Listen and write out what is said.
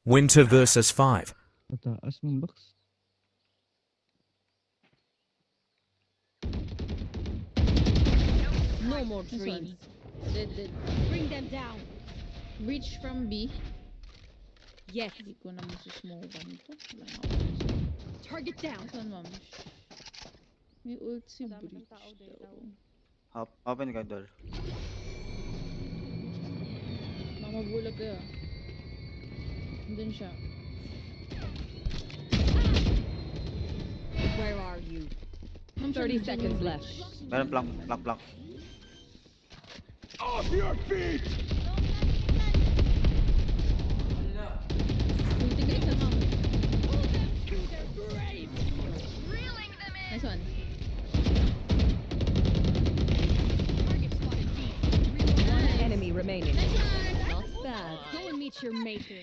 Winter versus 5. Mataas mong box. No more This dreams. one. Dead. Bring them down. Breach from B. Yes. Hindi ko na masusmokan to. Wala na ako. Target down. Saan, ma'am? May ult si Dami ng Breach tao dito. daw. Open ka door. Mamabulag kayo. Andun siya. Where are you? Ma'am, 30 siya seconds dito. left. Meron plank. Ulti ka isa, ma'am. Nice one. One enemy remaining. Nice one! Not bad. Go and meet your maker.